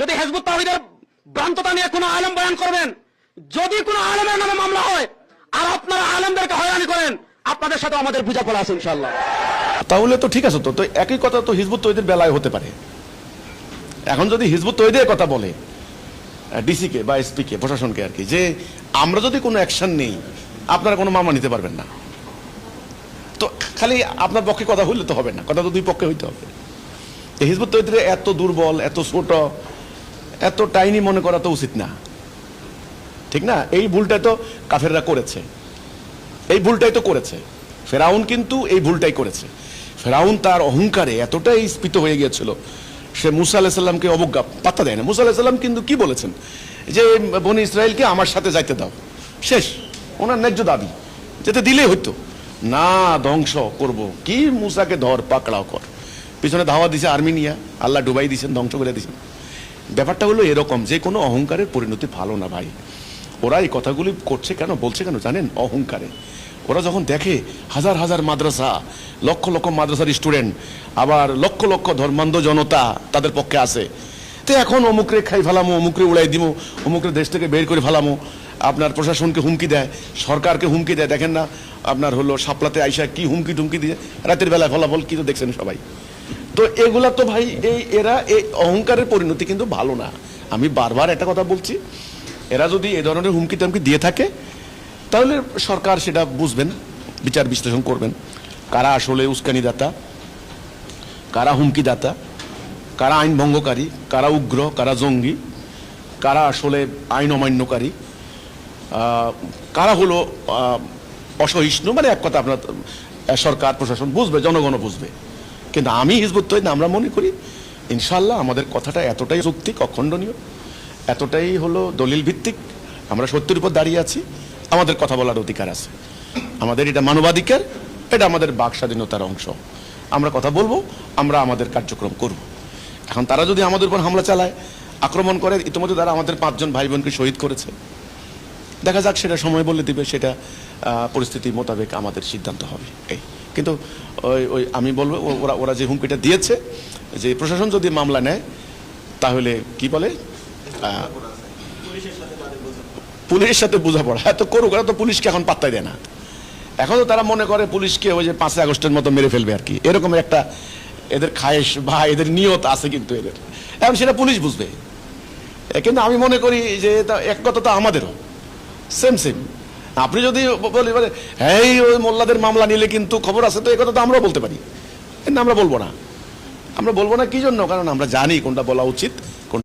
যদি হিজবুত তাওহীদের ভ্রান্ততা নিয়ে কোনো আলেম বয়ান করবেন, যদি কোনো আলেমের নামে মামলা হয় আর আপনারা আলেমদেরকে হয়রানি করেন, আপনাদের সাথে আমাদের বোঝাপড়া আছে ইনশাআল্লাহ। তাহলে তো ঠিক আছে, তো তো একই কথা তো হিজবুত তৌহিদের বেলায় হতে পারে। এখন যদি হিজবুত তৌহিদের কথা বলে ডিসি কে বা এসপি কে, প্রশাসনকে আর কি, যে আমরা যদি কোনো অ্যাকশন নেই আপনারা কোনো মামলা নিতে পারবেন না, তো খালি আপনার পক্ষে কথা হইলে তো হবে না, কথা তো দুই পক্ষে হইতে হবে। হিজবুত তৌহিদের এত দুর্বল, এত ছোট, এত টাইনি মনে করা তো উচিত না, ঠিক না? এই ভুলটা তো কাফেররা করেছে, এই ভুলটাই তো করেছে। ফেরাউন কিন্তু এই ভুলটাই করেছে। ফেরাউন তার অহংকারে এতটাই স্ফীত হয়ে গিয়েছিল, সে মুসা আলাইহিস সালামকে অবজ্ঞা পাত্তা দেয় না। মুসা আলাইহিস সালাম কিন্তু কি বলেছেন, যে বনি ইসরায়েলকে আমার সাথে যাইতে দাও, শেষ। ওনার ন্যায্য দাবি, যেতে দিলেই হইতো না, ধ্বংস করব। কি মুসাকে ধর, পাকড়াও কর। পিছনে ধাওয়া দিছে আর্মেনিয়া, আল্লাহ ডুবাই দিয়েছেন, ধ্বংস করে দিয়েছেন। ব্যাপারটা হলো এরকম, যে কোনো অহংকারের পরিণতি ভালো না ভাই। ওরা এই কথাগুলি করছে কেন, বলছে কেন জানেন? অহংকারে। ওরা যখন দেখে হাজার হাজার মাদ্রাসা, লক্ষ লক্ষ মাদ্রাসার স্টুডেন্ট, আবার লক্ষ লক্ষ ধর্মান্ধ জনতা তাদের পক্ষে আছে, তো এখন অমুকরে খাই ফেলামো, অমুকরে উড়াই দিব, অমুকরে দেশ থেকে বের করে ফেলামো, আপনার প্রশাসনকে হুমকি দেয়, সরকারকে হুমকি দেয়। দেখেন না আপনার হলো শাপলাতে আইসা কি হুমকি টুমকি দিয়ে রাতের বেলায় ফলাফল কি তো দেখছেন সবাই। তো এগুলা তো ভাই এরা এই অহংকারের পরিণতি কিন্তু ভালো না। আমি বারবার একটা কথা বলছি, এরা যদি এ ধরনের হুমকি টামকি দিয়ে থাকে তাহলে সরকার সেটা বুঝবেন, বিচার বিশ্লেষণ করবেন, কারা আসলে উস্কানিদাতা, কারা হুমকিদাতা, কারা আইন ভঙ্গকারী, কারা উগ্র, কারা জঙ্গি, কারা আসলে আইন অমান্যকারী, কারা হলো অসহিষ্ণু। মানে এক কথা আপনার সরকার প্রশাসন বুঝবে, জনগণ বুঝবে। কিন্তু আমি হিজবুত তৌহিদ আমরা মনে করি ইনশাআল্লাহ আমাদের কথাটা এতটাই যৌক্তিক, অখণ্ডনীয়, এতটাই হলো দলিল ভিত্তিক, আমরা সত্যের উপর দাঁড়িয়ে আছি, আমাদের কথা বলার অধিকার আছে, আমাদের এটা মানবাধিকার, এটা আমাদের বাক স্বাধীনতার অংশ। আমরা কথা বলবো, আমরা আমাদের কার্যক্রম করব। এখন তারা যদি আমাদের উপর হামলা চালায়, আক্রমণ করে, ইতিমধ্যে তারা আমাদের 5 জন ভাই বোনকে শহীদ করেছে, দেখা যাক, সেটা সময় বলে দিবে, সেটা পরিস্থিতি মোতাবেক আমাদের সিদ্ধান্ত হবে। এই কিন্তু ওই আমি বলবো, ওরা যে হুমকিটা দিয়েছে, যে প্রশাসন যদি মামলা নেয় তাহলে কি বলে পুলিশের সাথে বোঝাপড়া, হ্যাঁ তো করুক, ওরা তো পুলিশকে এখন পাত্তাই দেয় না। এখন তো তারা মনে করে পুলিশকে ওই যে 5 আগস্টের মতো মেরে ফেলবে আর কি, এরকম একটা এদের খায়েশ বা এদের নিয়ত আছে, কিন্তু এদের এখন সেটা পুলিশ বুঝবে। কিন্তু আমি মনে করি যে এক কথা তো আমাদেরও সেম সেম। আপনি যদি বলি বলে হ্যাঁ ওই মোল্লাদের মামলা নিলে কিন্তু খবর আছে, তো এই কথা তো আমরাও বলতে পারি, কিন্তু আমরা বলবো না। আমরা বলবো না কি জন্য? কারণ আমরা জানি কোনটা বলা উচিত,